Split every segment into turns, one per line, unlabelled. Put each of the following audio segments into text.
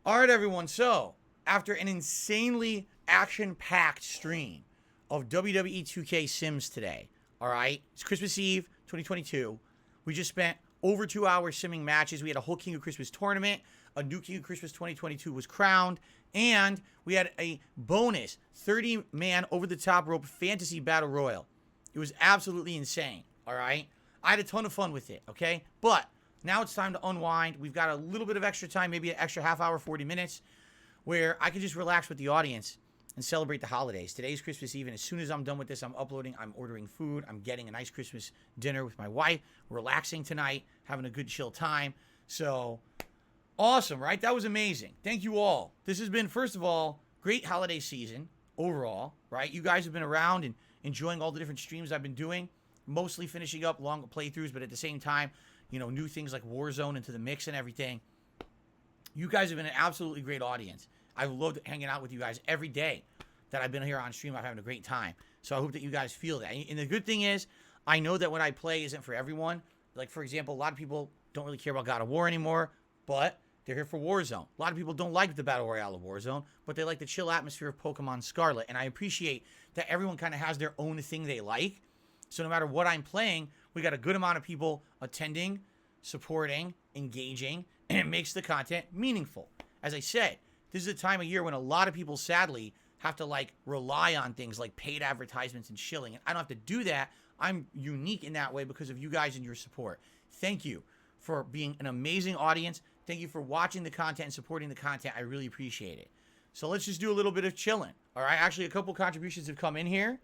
All right, everyone. So, after an insanely action-packed stream of WWE 2K Sims today, all right, it's Christmas Eve 2022. We just spent over 2 hours simming matches. We had a whole King of Christmas tournament. A new King of Christmas 2022 was crowned. And we had a bonus 30-man over-the-top rope fantasy battle royal. It was absolutely insane, all right? I had a ton of fun with it, okay? But now it's time to unwind. We've got a little bit of extra time, maybe an extra half hour, 40 minutes, where I can just relax with the audience and celebrate the holidays. Today's Christmas Eve, and as soon as I'm done with this, I'm uploading, I'm ordering food, I'm getting a nice Christmas dinner with my wife, relaxing tonight, having a good chill time. So, awesome, right? That was amazing. Thank you all. This has been, first of all, great holiday season overall, right? You guys have been around and enjoying all the different streams I've been doing, mostly finishing up long playthroughs, but at the same time, you know, new things like Warzone into the mix and everything. You guys have been an absolutely great audience. I've loved hanging out with you guys every day that I've been here on stream. I'm having a great time. So I hope that you guys feel that. And the good thing is, I know that when I play isn't for everyone. Like, for example, a lot of people don't really care about God of War anymore, but they're here for Warzone. A lot of people don't like the Battle Royale of Warzone, but they like the chill atmosphere of Pokemon Scarlet. And I appreciate that everyone kind of has their own thing they like. So no matter what I'm playing, we got a good amount of people attending, supporting, engaging, and it makes the content meaningful. As I said, this is a time of year when a lot of people, sadly, have to, like, rely on things like paid advertisements and shilling. And I don't have to do that. I'm unique in that way because of you guys and your support. Thank you for being an amazing audience. Thank you for watching the content and supporting the content. I really appreciate it. So let's just do a little bit of chilling. All right, actually, a couple contributions have come in here.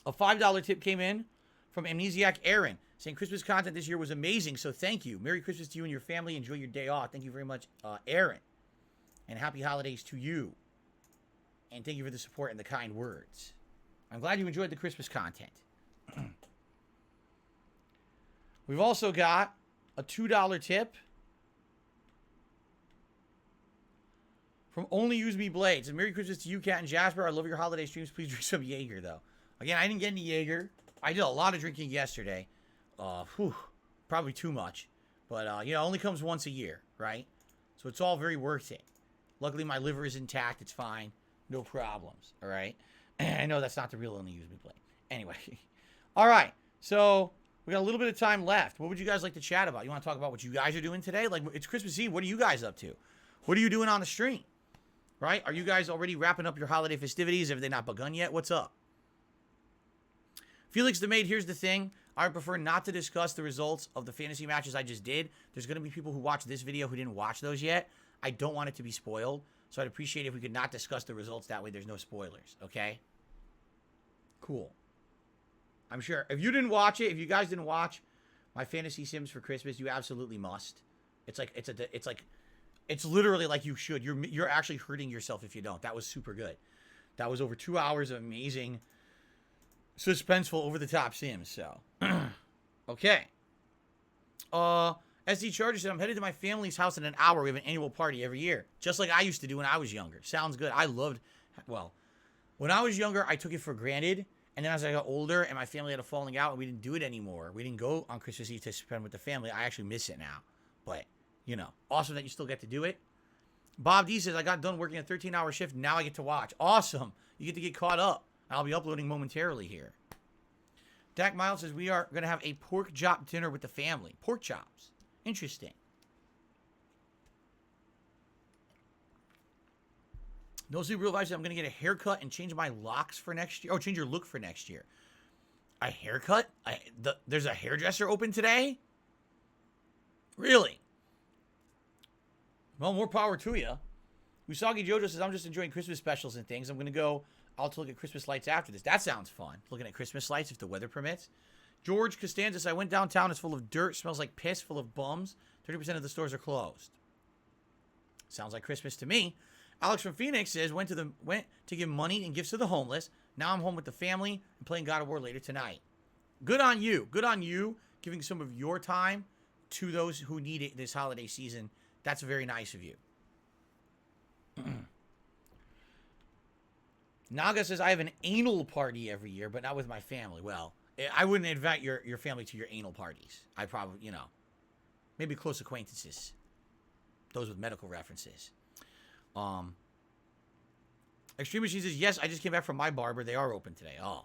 A $5 tip came in from Amnesiac Aaron, saying Christmas content this year was amazing, so thank you. Merry Christmas to you and your family. Enjoy your day off. Thank you very much, Aaron. And happy holidays to you. And thank you for the support and the kind words. I'm glad you enjoyed the Christmas content. We've also got a $2 tip from Only Use Me Blades. And Merry Christmas to you, Kat and Jasper. I love your holiday streams. Please drink some Jaeger, though. Again, I didn't get any Jaeger. I did a lot of drinking yesterday. Probably too much. But, you know, it only comes once a year, right? So it's all very worth it. Luckily, my liver is intact. It's fine. No problems, all right? I know that's not the real Only Use Me Blade. Anyway. All right. So we got a little bit of time left. What would you guys like to chat about? You want to talk about what you guys are doing today? Like, it's Christmas Eve. What are you guys up to? What are you doing on the stream? Right? Are you guys already wrapping up your holiday festivities? Have they not begun yet? What's up? Felix the Maid, here's the thing. I would prefer not to discuss the results of the fantasy matches I just did. There's going to be people who watch this video who didn't watch those yet. I don't want it to be spoiled. So I'd appreciate it if we could not discuss the results. That way there's no spoilers, okay? Cool. I'm sure. If you didn't watch it, if you guys didn't watch my Fantasy Sims for Christmas, you absolutely must. It's literally like you should. You're actually hurting yourself if you don't. That was super good. That was over 2 hours of amazing, suspenseful, over-the-top Sims, so. Okay. SD Charger said, I'm headed to my family's house in an hour. We have an annual party every year. Just like I used to do when I was younger. Sounds good. I loved, well, when I was younger, I took it for granted. And then as I got older and my family had a falling out and we didn't do it anymore. We didn't go on Christmas Eve to spend with the family. I actually miss it now. But, you know, awesome that you still get to do it. Bob D says, I got done working a 13-hour shift. Now I get to watch. Awesome. You get to get caught up. I'll be uploading momentarily here. Dak Miles says, we are going to have a pork chop dinner with the family. Pork chops. Interesting. No See Real Vibe said, I'm going to get a haircut and change my locks for next year. Oh, change your look for next year. A haircut? There's a hairdresser open today? Really? Well, more power to you. Usagi Jojo says, I'm just enjoying Christmas specials and things. I'm going to go out to look at Christmas lights after this. That sounds fun. Looking at Christmas lights if the weather permits. George Costanza, I went downtown. It's full of dirt. Smells like piss. Full of bums. 30% of the stores are closed. Sounds like Christmas to me. Alex from Phoenix says, went to give money and gifts to the homeless. Now I'm home with the family and playing God of War later tonight. Good on you. Good on you giving some of your time to those who need it this holiday season. That's very nice of you. Naga says, I have an anal party every year, but not with my family. Well, I wouldn't invite your family to your anal parties. I probably, you know, maybe close acquaintances. those with medical references. Extreme Machine says, yes, I just came back from my barber. They are open today. Oh.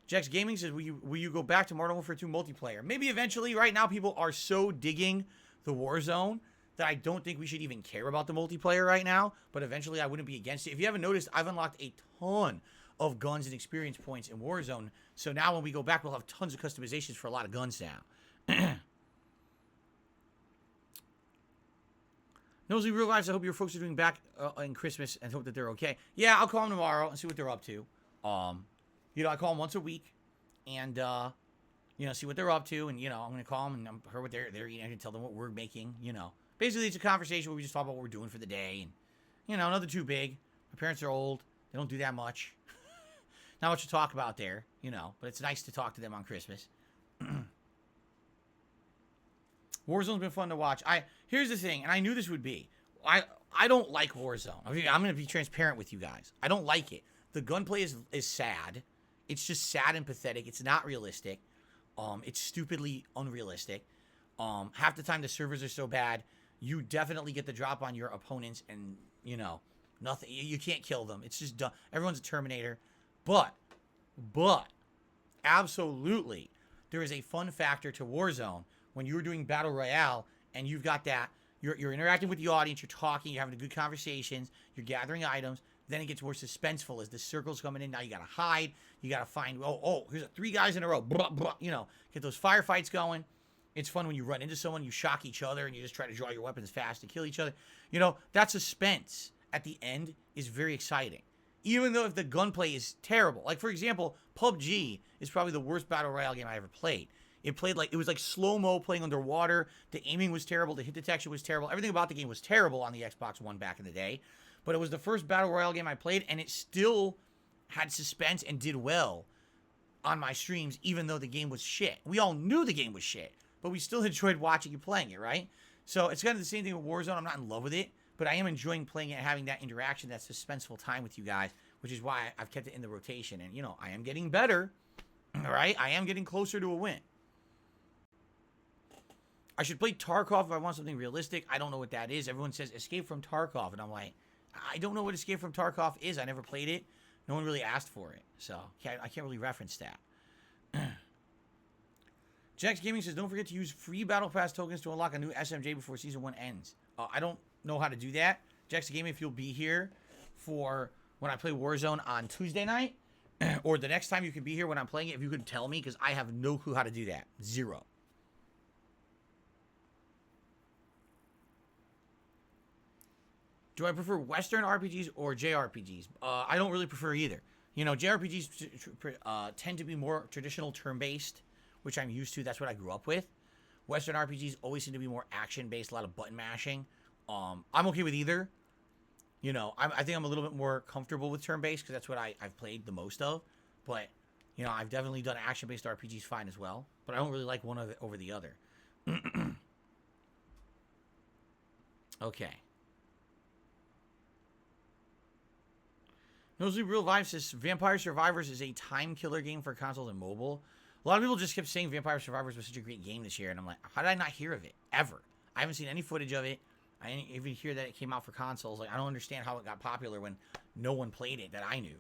Jex Gaming says, will you go back to Modern Warfare 2 multiplayer? Maybe eventually. Right now, people are so digging the Warzone that I don't think we should even care about the multiplayer right now. But eventually, I wouldn't be against it. If you haven't noticed, I've unlocked a ton of guns and experience points in Warzone. So now when we go back, we'll have tons of customizations for a lot of guns now. Nosy Real Lives, I hope your folks are doing back in Christmas and hope that they're okay. Yeah, I'll call them tomorrow and see what they're up to. You know, I call them once a week and, you know, see what they're up to. And, you know, I'm going to call them and I'm heard what they're eating. I can tell them what we're making, you know. Basically, it's a conversation where we just talk about what we're doing for the day. And, you know, nothing too big. My parents are old. They don't do that much. Not much to talk about there, you know. But it's nice to talk to them on Christmas. Warzone's been fun to watch. Here's the thing, and I knew this would be. I don't like Warzone. I'm going to be transparent with you guys. I don't like it. The gunplay is sad. It's just sad and pathetic. It's not realistic. It's stupidly unrealistic. Half the time the servers are so bad, you definitely get the drop on your opponents, and you know nothing. You can't kill them. It's just done. Everyone's a Terminator. But absolutely, there is a fun factor to Warzone. When you're doing Battle Royale and you've got that, you're interacting with the audience, you're talking, you're having a good conversations, you're gathering items, then it gets more suspenseful as the circle's coming in. Now you got to hide, you got to find, here's 3 guys in a row, blah, blah, you know, get those firefights going. It's fun when you run into someone, you shock each other, and you just try to draw your weapons fast to kill each other. You know, that suspense at the end is very exciting. Even though if the gunplay is terrible. Like, for example, PUBG is probably the worst Battle Royale game I ever played. It was like slow-mo playing underwater. The aiming was terrible. The hit detection was terrible. Everything about the game was terrible on the Xbox One back in the day. But it was the first Battle Royale game I played, and it still had suspense and did well on my streams, even though the game was shit. We all knew the game was shit, but we still enjoyed watching and playing it, right? So it's kind of the same thing with Warzone. I'm not in love with it, but I am enjoying playing it and having that interaction, that suspenseful time with you guys, which is why I've kept it in the rotation. And, you know, I am getting better, all right? I am getting closer to a win. I should play Tarkov if I want something realistic. I don't know what that is. Everyone says Escape from Tarkov, and I'm like, I don't know what Escape from Tarkov is. I never played it. No one really asked for it, so I can't really reference that. Jax Gaming says, don't forget to use free Battle Pass tokens to unlock a new SMJ before Season 1 ends. I don't know how to do that. Jax Gaming, if you'll be here for when I play Warzone on Tuesday night, or the next time you can be here when I'm playing it, if you could tell me, because I have no clue how to do that. Zero. Do I prefer Western RPGs or JRPGs? I don't really prefer either. You know, JRPGs tend to be more traditional turn-based, which I'm used to. That's what I grew up with. Western RPGs always seem to be more action-based, a lot of button mashing. I'm okay with either. You know, I think I'm a little bit more comfortable with turn-based because that's what I've played the most of. But, you know, I've definitely done action-based RPGs fine as well. But I don't really like one over the other. Okay. Nosy Real Vibe says, Vampire Survivors is a time killer game for consoles and mobile. A lot of people just kept saying Vampire Survivors was such a great game this year, and I'm like, how did I not hear of it? Ever. I haven't seen any footage of it. I didn't even hear that it came out for consoles. Like, I don't understand how it got popular when no one played it that I knew.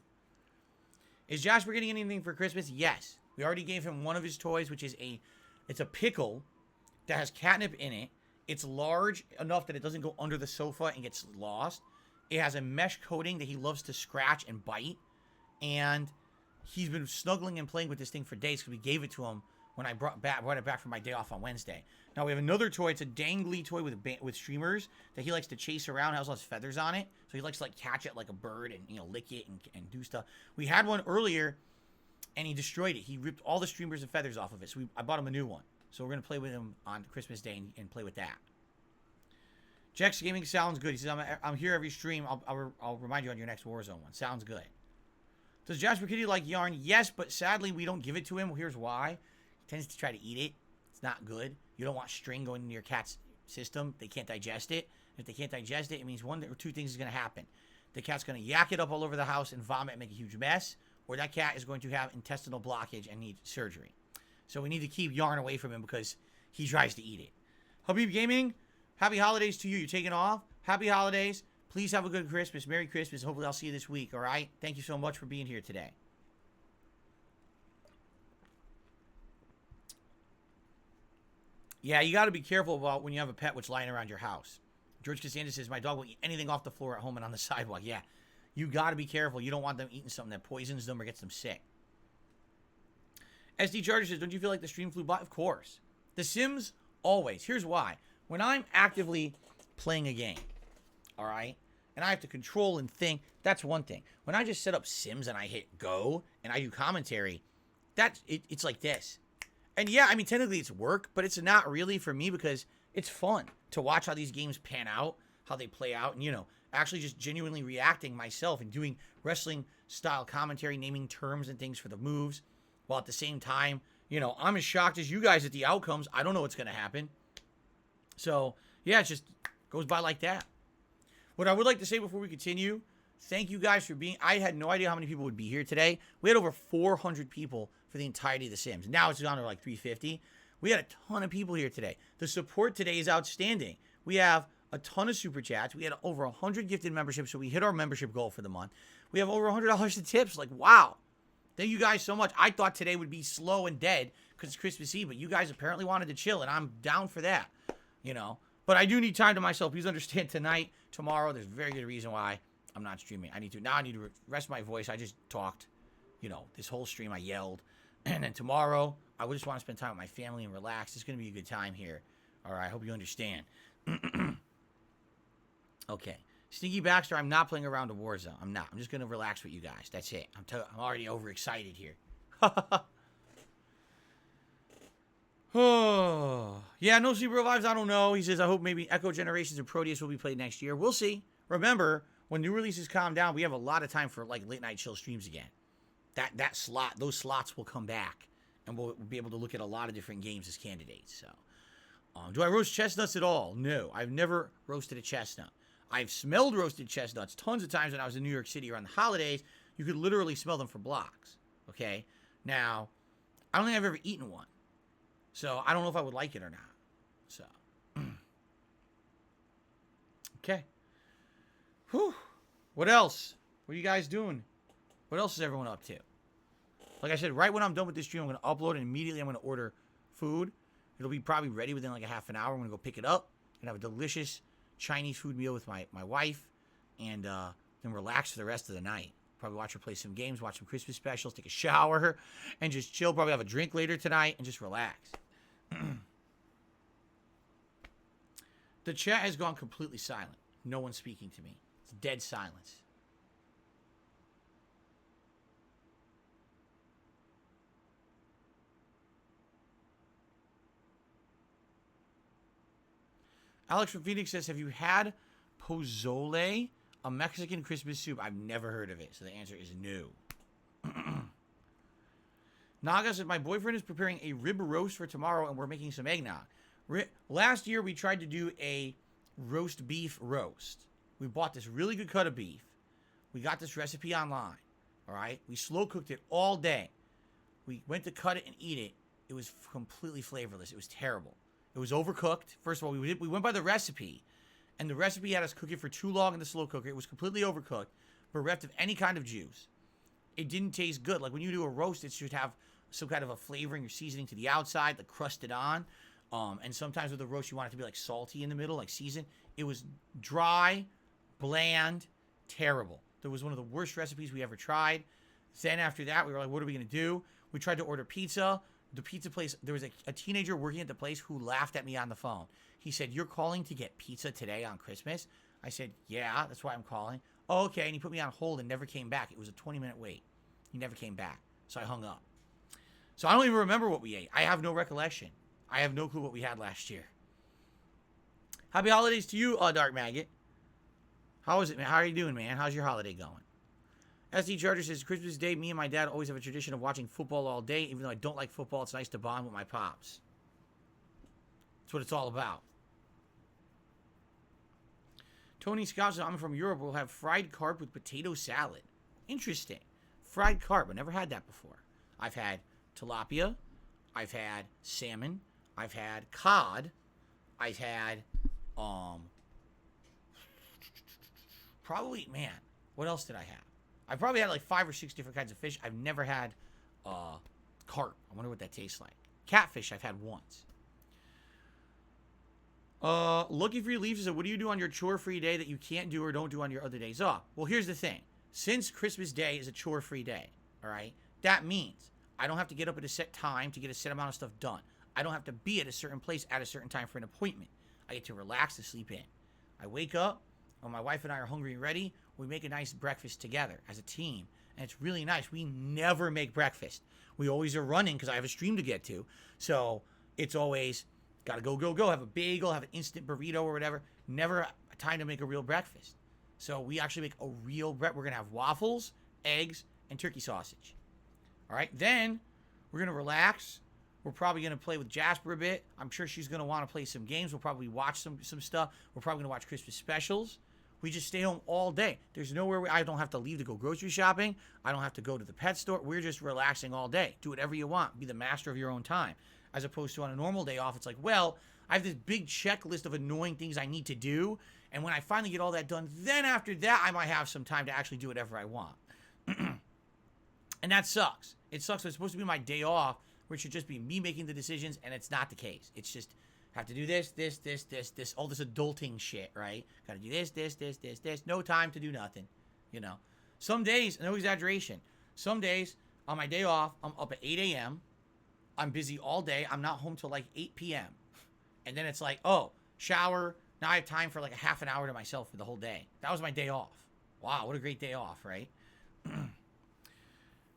Is Jasper getting anything for Christmas? Yes. We already gave him one of his toys, which is it's a pickle that has catnip in it. It's large enough that it doesn't go under the sofa and gets lost. It has a mesh coating that he loves to scratch and bite. And he's been snuggling and playing with this thing for days because we gave it to him when I brought it back from my day off on Wednesday. Now we have another toy. It's a dangly toy with streamers that he likes to chase around. It has all his feathers on it. So he likes to like catch it like a bird and, you know, lick it and do stuff. We had one earlier and he destroyed it. He ripped all the streamers and feathers off of it. So I bought him a new one. So we're going to play with him on Christmas Day and play with that. Jex Gaming sounds good. He says, I'm here every stream. I'll remind you on your next Warzone one. Sounds good. Does Jasper Kitty like yarn? Yes, but sadly we don't give it to him. Here's why. He tends to try to eat it. It's not good. You don't want string going into your cat's system. They can't digest it. If they can't digest it, it means one or two things is going to happen. The cat's going to yak it up all over the house and vomit and make a huge mess, or that cat is going to have intestinal blockage and need surgery. So we need to keep yarn away from him because he tries to eat it. Habib Gaming, Happy holidays to you. You're taking off. Happy holidays. Please have a good Christmas. Merry Christmas. Hopefully I'll see you this week, all right? Thank you so much for being here today. Yeah, you got to be careful about when you have a pet what's lying around your house. George Costanza says, my dog will eat anything off the floor at home and on the sidewalk. Yeah, you got to be careful. You don't want them eating something that poisons them or gets them sick. SD Charger says, don't you feel like the stream flew by? Of course. The Sims, always. Here's why. When I'm actively playing a game, all right, and I have to control and think, that's one thing. When I just set up Sims and I hit go and I do commentary, it's like this. And yeah, I mean, technically it's work, but it's not really for me because it's fun to watch how these games pan out, how they play out, and, you know, actually just genuinely reacting myself and doing wrestling-style commentary, naming terms and things for the moves, while at the same time, you know, I'm as shocked as you guys at the outcomes. I don't know what's going to happen. So, yeah, it just goes by like that. What I would like to say before we continue, thank you guys for being... I had no idea how many people would be here today. We had over 400 people for the entirety of The Sims. Now it's down to like 350. We had a ton of people here today. The support today is outstanding. We have a ton of super chats. We had over 100 gifted memberships, so we hit our membership goal for the month. We have over $100 in tips. Like, wow. Thank you guys so much. I thought today would be slow and dead because it's Christmas Eve, but you guys apparently wanted to chill, and I'm down for that, you know. But I do need time to myself. Please understand tonight, tomorrow, there's a very good reason why I'm not streaming. I need to rest my voice. I just talked, you know, this whole stream I yelled. And then tomorrow, I would just want to spend time with my family and relax. It's going to be a good time here. All right, I hope you understand. Okay. Sneaky Baxter, I'm not playing around a Warzone. I'm not. I'm just going to relax with you guys. That's it. I'm already overexcited here. Oh, yeah, no Super Revives, I don't know. He says, I hope maybe Echo Generations and Proteus will be played next year. We'll see. Remember, when new releases calm down, we have a lot of time for like late night chill streams again. Those slots will come back, and we'll be able to look at a lot of different games as candidates. So, do I roast chestnuts at all? No, I've never roasted a chestnut. I've smelled roasted chestnuts tons of times when I was in New York City around the holidays. You could literally smell them for blocks. Okay, now I don't think I've ever eaten one, so I don't know if I would like it or not. So, okay. Whew. What else? What are you guys doing? What else is everyone up to? Like I said, right when I'm done with this stream, I'm going to upload and immediately I'm going to order food. It'll be probably ready within like a half an hour. I'm going to go pick it up and have a delicious Chinese food meal with my wife and then relax for the rest of the night. Probably watch her play some games, watch some Christmas specials, take a shower, and just chill. Probably have a drink later tonight and just relax. The chat has gone completely silent. No one's speaking to me. It's dead silence. Alex from Phoenix says, have you had pozole, a Mexican Christmas soup? I've never heard of it, so the answer is no. Naga says, my boyfriend is preparing a rib roast for tomorrow, and we're making some eggnog. Last year, we tried to do a roast beef roast. We bought this really good cut of beef. We got this recipe online, all right? We slow cooked it all day. We went to cut it and eat it. It was completely flavorless. It was terrible. It was overcooked. First of all, we went by the recipe, and the recipe had us cook it for too long in the slow cooker. It was completely overcooked, bereft of any kind of juice. It didn't taste good. Like when you do a roast, it should have some kind of a flavoring or seasoning to the outside, like crusted on. And sometimes with a roast, you want it to be like salty in the middle, like seasoned. It was dry, bland, terrible. That was one of the worst recipes we ever tried. Then after that, we were like, what are we going to do? We tried to order pizza. The pizza place, there was a teenager working at the place who laughed at me on the phone. He said, you're calling to get pizza today on Christmas? I said, yeah, that's why I'm calling. Oh, okay, and he put me on hold and never came back. It was a 20-minute wait. He never came back, so I hung up. So I don't even remember what we ate. I have no recollection. I have no clue what we had last year. Happy holidays to you, Dark Maggot. How is it, man? How are you doing, man? How's your holiday going? SD Charger says, Christmas Day, me and my dad always have a tradition of watching football all day. Even though I don't like football, it's nice to bond with my pops. That's what it's all about. Tony Scott says, I'm from Europe. We'll have fried carp with potato salad. Interesting. Fried carp. I never had that before. I've had tilapia. I've had salmon. I've had cod. I've had Probably, man, what else did I have? I probably had like 5 or 6 different kinds of fish. I've never had carp. I wonder what that tastes like. Catfish I've had once. Looking for your leaves said, what do you do on your chore-free day that you can't do or don't do on your other days off? Well, here's the thing. Since Christmas Day is a chore-free day, all right, that means I don't have to get up at a set time to get a set amount of stuff done. I don't have to be at a certain place at a certain time for an appointment. I get to relax and sleep in. I wake up, when my wife and I are hungry and ready, we make a nice breakfast together as a team. And it's really nice. We never make breakfast. We always are running because I have a stream to get to. So it's always gotta go, have a bagel, have an instant burrito or whatever. Never a time to make a real breakfast. So we actually make a real breakfast. We're gonna have waffles, eggs, and turkey sausage. All right, then we're gonna relax. We're probably gonna play with Jasper a bit. I'm sure she's gonna want to play some games. We'll probably watch some stuff. We're probably gonna watch Christmas specials. We just stay home all day. There's nowhere I don't have to leave to go grocery shopping. I don't have to go to the pet store. We're just relaxing all day. Do whatever you want. Be the master of your own time. As opposed to on a normal day off, it's like, well, I have this big checklist of annoying things I need to do. And when I finally get all that done, then after that, I might have some time to actually do whatever I want. And that sucks. It sucks. It's supposed to be my day off, where it should just be me making the decisions, and it's not the case. It's just, have to do this, all this adulting shit, right? Gotta do this. No time to do nothing, you know? Some days, no exaggeration, some days on my day off, I'm up at 8 a.m., I'm busy all day, I'm not home till like 8 p.m., and then it's like, oh, shower, now I have time for like a half an hour to myself for the whole day. That was my day off. Wow, what a great day off, right?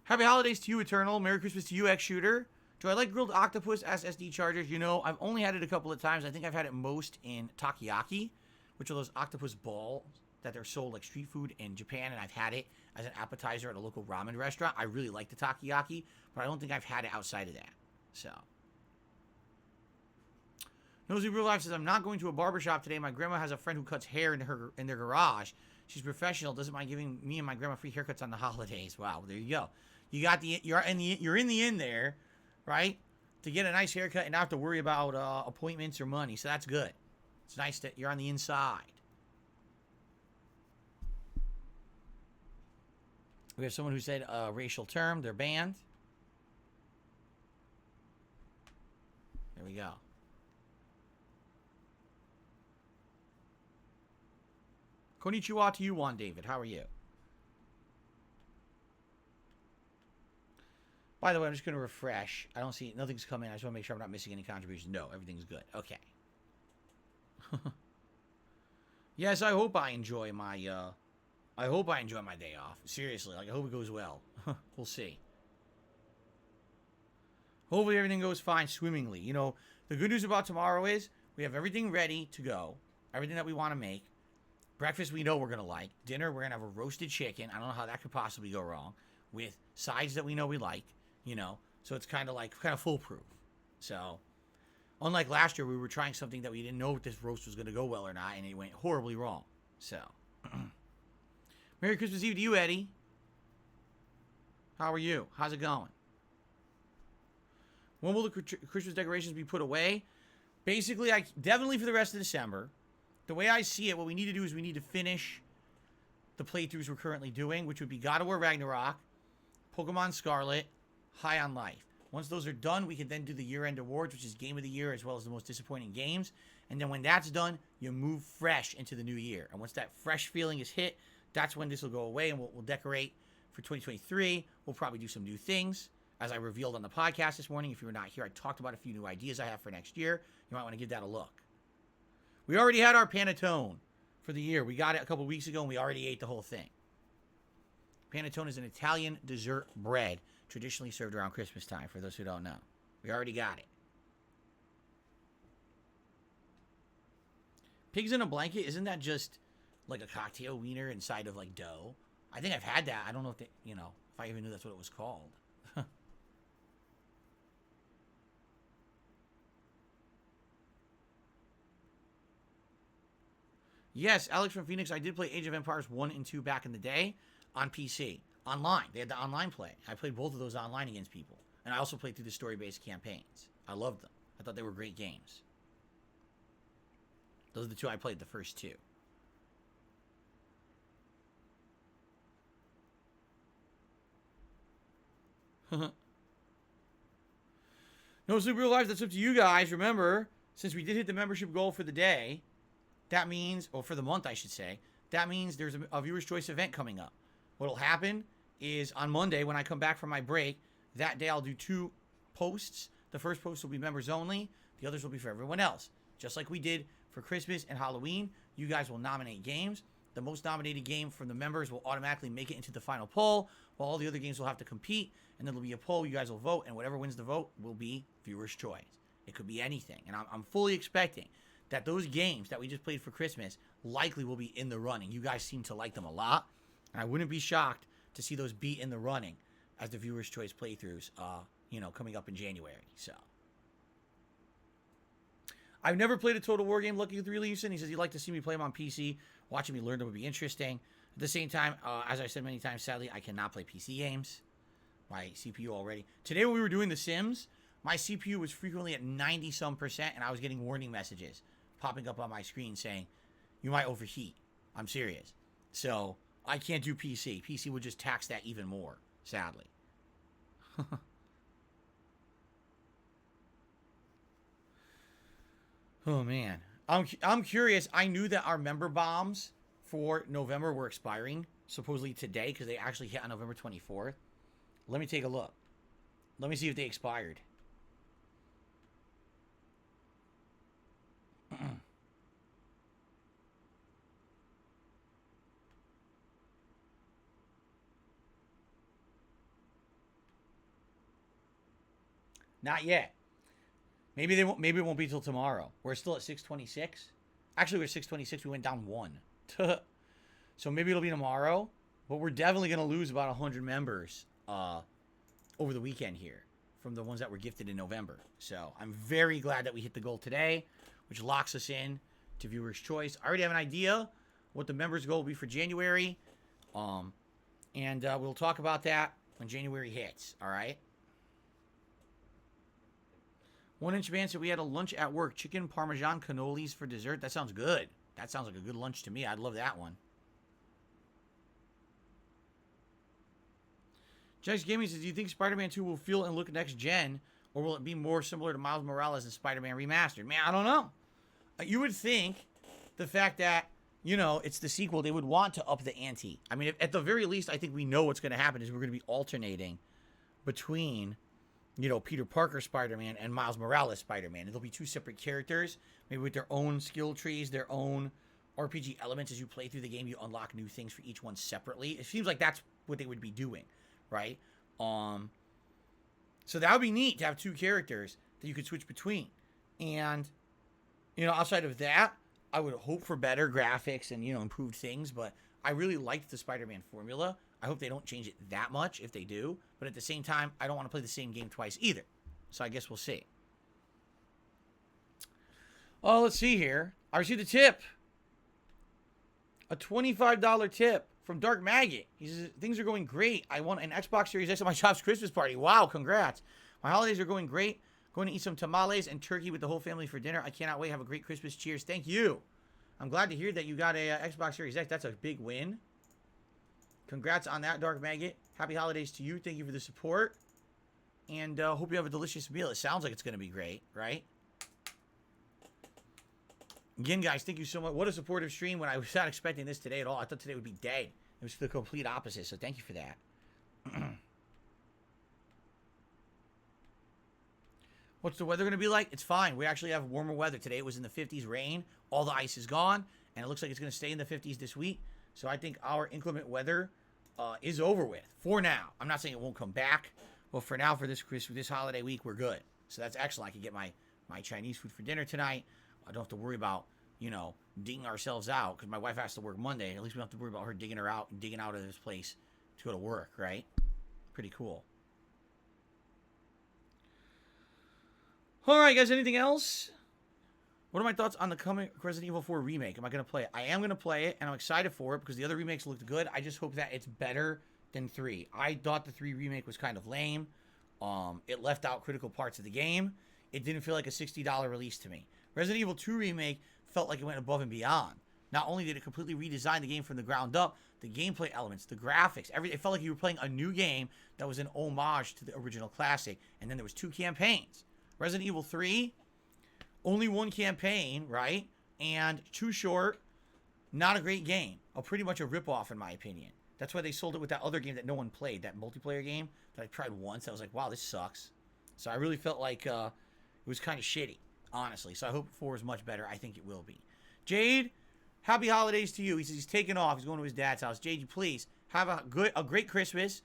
Happy holidays to you, Eternal. Merry Christmas to you, X-Shooter. Do I like grilled octopus as SD chargers? You know, I've only had it a couple of times. I think I've had it most in takoyaki, which are those octopus balls that are sold like street food in Japan, and I've had it as an appetizer at a local ramen restaurant. I really like the takoyaki, but I don't think I've had it outside of that. So, Nosy Real Life says, I'm not going to a barbershop today. My grandma has a friend who cuts hair in their garage. She's professional, doesn't mind giving me and my grandma free haircuts on the holidays. Wow, there you go. You got you're in the in there, right? To get a nice haircut and not have to worry about appointments or money. So that's good. It's nice that you're on the inside. We have someone who said a racial term. They're banned. There we go. Konnichiwa to you, Juan David. How are you? By the way, I'm just going to refresh. I don't see, nothing's coming. I just want to make sure I'm not missing any contributions. No, everything's good. Okay. Yes, I hope I enjoy my, day off. Seriously, like, I hope it goes well. We'll see. Hopefully everything goes fine swimmingly. You know, the good news about tomorrow is we have everything ready to go. Everything that we want to make. Breakfast we know we're going to like. Dinner, we're going to have a roasted chicken. I don't know how that could possibly go wrong. With sides that we know we like. You know, so it's kind of foolproof. So, unlike last year, we were trying something that we didn't know if this roast was going to go well or not, and it went horribly wrong. So, Merry Christmas Eve to you, Eddie. How are you? How's it going? When will the Christmas decorations be put away? Basically, definitely for the rest of December. The way I see it, what we need to do is we need to finish the playthroughs we're currently doing, which would be God of War Ragnarok, Pokemon Scarlet, High on Life. Once those are done, we can then do the year-end awards, which is Game of the Year, as well as the most disappointing games. And then when that's done, you move fresh into the new year. And once that fresh feeling is hit, that's when this will go away, and we'll decorate for 2023. We'll probably do some new things. As I revealed on the podcast this morning, if you were not here, I talked about a few new ideas I have for next year. You might want to give that a look. We already had our panettone for the year. We got it a couple weeks ago, and we already ate the whole thing. Panettone is an Italian dessert bread traditionally served around Christmas time, for those who don't know. We already got it. Pigs in a blanket, isn't that just like a cocktail wiener inside of like dough? I think I've had that. I don't know if if I even knew that's what it was called. Yes, Alex from Phoenix, I did play Age of Empires 1 and 2 back in the day on PC. Online. They had the online play. I played both of those online against people. And I also played through the story-based campaigns. I loved them. I thought they were great games. Those are the two I played, the first two. No Sleep Real Lives, that's up to you guys. Remember, since we did hit the membership goal for the day, that means, or for the month, I should say, that means there's a viewer's choice event coming up. What'll happen is on Monday, when I come back from my break, that day I'll do 2 posts. The first post will be members only. The others will be for everyone else. Just like we did for Christmas and Halloween, you guys will nominate games. The most nominated game from the members will automatically make it into the final poll, while all the other games will have to compete, and then there'll be a poll. You guys will vote, and whatever wins the vote will be viewer's choice. It could be anything, and I'm fully expecting that those games that we just played for Christmas likely will be in the running. You guys seem to like them a lot, and I wouldn't be shocked to see those be in the running as the viewer's choice playthroughs, coming up in January. So, I've never played a Total War game. Lucky with Leeson, he says he'd like to see me play them on PC. Watching me learn them would be interesting. At the same time, as I said many times, sadly, I cannot play PC games. My CPU already. Today when we were doing The Sims, my CPU was frequently at 90-some%, and I was getting warning messages popping up on my screen saying, you might overheat. I'm serious. So, I can't do PC. PC would just tax that even more, sadly. Oh, man. I'm curious. I knew that our member bombs for November were expiring, supposedly today, because they actually hit on November 24th. Let me take a look. Let me see if they expired. Not yet. Maybe they won't. Maybe it won't be till tomorrow. We're still at 626. Actually, we're 626. We went down 1. So maybe it'll be tomorrow. But we're definitely gonna lose about 100 members over the weekend here from the ones that were gifted in November. So I'm very glad that we hit the goal today, which locks us in to viewer's choice. I already have an idea what the members' goal will be for January, and we'll talk about that when January hits. All right. 1-Inch Man said we had a lunch at work. Chicken Parmesan cannolis for dessert. That sounds good. That sounds like a good lunch to me. I'd love that one. DSPGaming says, do you think Spider-Man 2 will feel and look next gen, or will it be more similar to Miles Morales and Spider-Man Remastered? Man, I don't know. You would think the fact that, it's the sequel, they would want to up the ante. I mean, at the very least, I think we know what's going to happen is we're going to be alternating between, Peter Parker Spider-Man and Miles Morales Spider-Man. It'll be 2 separate characters, maybe with their own skill trees, their own RPG elements. As you play through the game, you unlock new things for each one separately. It seems like that's what they would be doing, right? So that would be neat to have 2 characters that you could switch between. And, outside of that, I would hope for better graphics and, improved things, but I really liked the Spider-Man formula. I hope they don't change it that much if they do, but at the same time, I don't want to play the same game twice either. So I guess we'll see. Oh, let's see here. I received a tip. A $25 tip from Dark Maggot. He says, things are going great. I won an Xbox Series X at my shop's Christmas party. Wow, congrats. My holidays are going great. Going to eat some tamales and turkey with the whole family for dinner. I cannot wait. Have a great Christmas. Cheers. Thank you. I'm glad to hear that you got a Xbox Series X. That's a big win. Congrats on that, Dark Maggot. Happy holidays to you. Thank you for the support. And hope you have a delicious meal. It sounds like it's going to be great, right? Again, guys, thank you so much. What a supportive stream when I was not expecting this today at all. I thought today would be dead. It was the complete opposite, so thank you for that. What's the weather going to be like? It's fine. We actually have warmer weather. Today it was in the 50s, rain. All the ice is gone, and it looks like it's going to stay in the 50s this week. So I think our inclement weather is over with for now. I'm not saying it won't come back, but for now, for this holiday week, we're good. So that's excellent. I can get my Chinese food for dinner tonight. I don't have to worry about, digging ourselves out because my wife has to work Monday. At least we don't have to worry about her digging out of this place to go to work, right? Pretty cool. All right, guys, anything else? What are my thoughts on the coming Resident Evil 4 remake? Am I going to play it? I am going to play it, and I'm excited for it because the other remakes looked good. I just hope that it's better than 3. I thought the 3 remake was kind of lame. It left out critical parts of the game. It didn't feel like a $60 release to me. Resident Evil 2 remake felt like it went above and beyond. Not only did it completely redesign the game from the ground up, the gameplay elements, the graphics, everything. It felt like you were playing a new game that was an homage to the original classic. And then there was 2 campaigns. Resident Evil 3, only 1 campaign, right? And too short, not a great game. Pretty much a ripoff, in my opinion. That's why they sold it with that other game that no one played, that multiplayer game that I tried once. I was like, wow, this sucks. So I really felt like it was kind of shitty, honestly. So I hope 4 is much better. I think it will be. Jade, happy holidays to you. He says he's taking off. He's going to his dad's house. Jade, please have a great Christmas.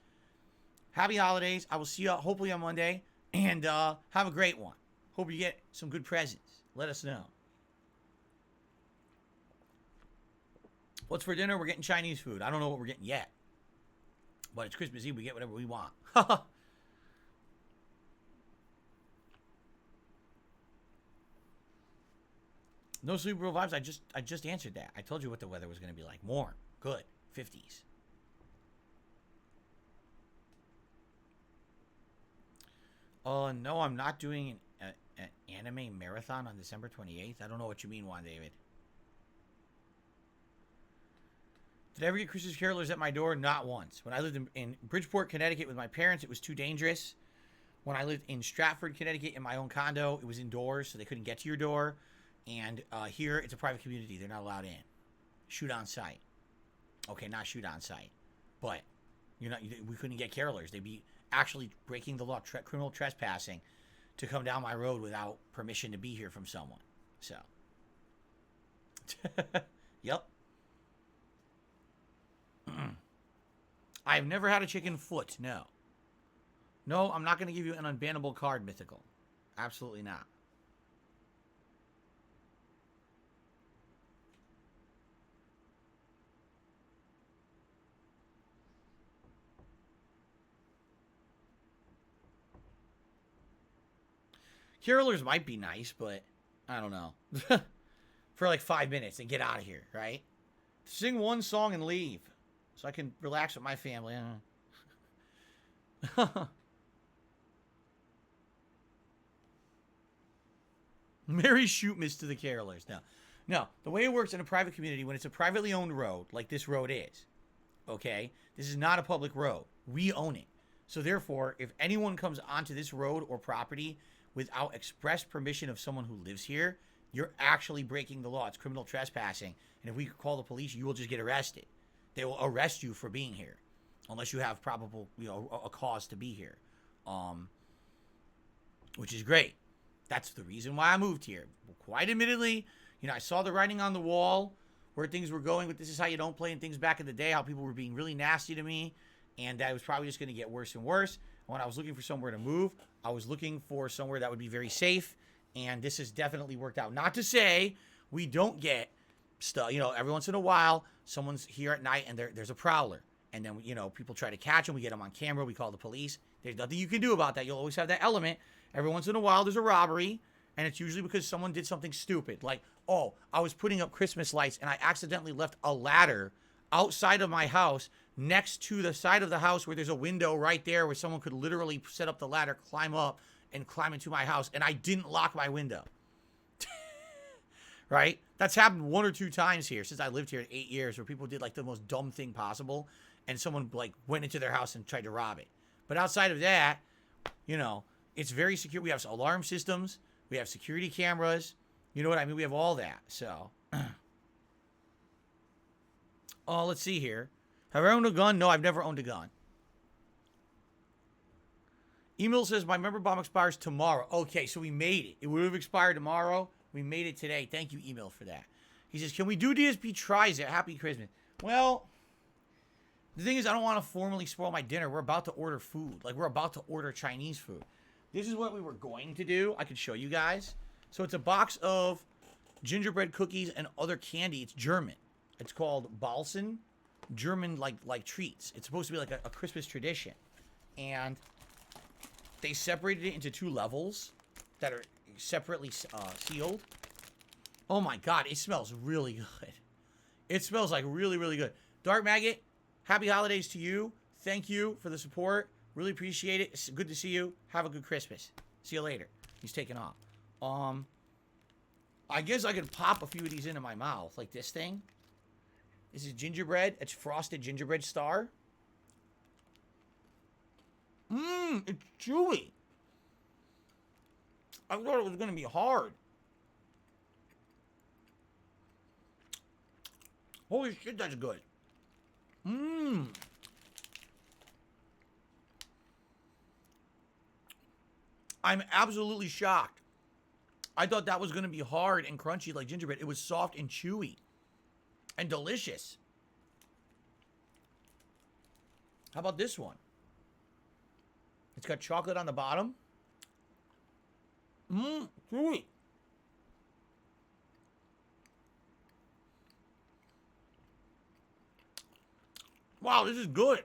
Happy holidays. I will see you hopefully on Monday. And have a great one. Hope you get some good presents. Let us know. What's for dinner? We're getting Chinese food. I don't know what we're getting yet. But it's Christmas Eve. We get whatever we want. No Super Bowl vibes. I just answered that. I told you what the weather was going to be like. Warm. Good. 50s. No, I'm not doing an anime marathon on December 28th. I don't know what you mean, Juan David. Did I ever get Christmas carolers at my door? Not once. When I lived in Bridgeport, Connecticut with my parents, it was too dangerous. When I lived in Stratford, Connecticut in my own condo, it was indoors, so they couldn't get to your door. And here, it's a private community. They're not allowed in. Shoot on sight. Okay, not shoot on sight. But we couldn't get carolers. They'd be actually breaking the law, criminal trespassing, to come down my road without permission to be here from someone. So. Yep. I've never had a chicken foot, no. No, I'm not going to give you an unbannable card, Mythical. Absolutely not. Carolers might be nice, but I don't know. For like 5 minutes and get out of here, right? Sing one song and leave. So I can relax with my family. Merry shootmas to the carolers. No, the way it works in a private community, when it's a privately owned road, like this road is, okay? This is not a public road. We own it. So therefore, if anyone comes onto this road or property without express permission of someone who lives here, you're actually breaking the law. It's criminal trespassing. And if we call the police, you will just get arrested. They will arrest you for being here, unless you have probable, a cause to be here, which is great. That's the reason why I moved here. Quite admittedly, I saw the writing on the wall where things were going with this is how you don't play and things back in the day, how people were being really nasty to me, and that was probably just going to get worse and worse. When I was looking for somewhere to move, I was looking for somewhere that would be very safe, and this has definitely worked out. Not to say we don't get stuff, every once in a while, someone's here at night and there's a prowler. And then, people try to catch them. We get them on camera. We call the police. There's nothing you can do about that. You'll always have that element. Every once in a while, there's a robbery. And it's usually because someone did something stupid. Like, oh, I was putting up Christmas lights and I accidentally left a ladder outside of my house next to the side of the house where there's a window right there where someone could literally set up the ladder, climb up, and climb into my house. And I didn't lock my window. Right? That's happened 1 or 2 times here since I lived here in 8 years, where people did like the most dumb thing possible and someone like went into their house and tried to rob it. But outside of that, it's very secure. We have alarm systems. We have security cameras. You know what I mean? We have all that. So, let's see here. Have I owned a gun? No, I've never owned a gun. Email says my member bomb expires tomorrow. Okay, so we made it. It would have expired tomorrow. We made it today. Thank you, email, for that. He says, can we do DSP tries it? Happy Christmas. Well, the thing is, I don't want to formally spoil my dinner. We're about to order food. Like, we're about to order Chinese food. This is what we were going to do. I could show you guys. So it's a box of gingerbread cookies and other candy. It's German. It's called Balsen. German, like treats. It's supposed to be like a Christmas tradition. And they separated it into 2 levels that are separately sealed. Oh my god, it smells really good. It smells like really, really good. Dark Maggot, happy holidays to you. Thank you for the support. Really appreciate it. It's good to see you. Have a good Christmas. See you later. He's taking off. I guess I could pop a few of these into my mouth, like this thing. This is gingerbread. It's frosted gingerbread star. It's chewy. I thought it was going to be hard. Holy shit, that's good. I'm absolutely shocked. I thought that was going to be hard and crunchy like gingerbread. It was soft and chewy and delicious. How about this one? It's got chocolate on the bottom. Chewy. Wow, this is good.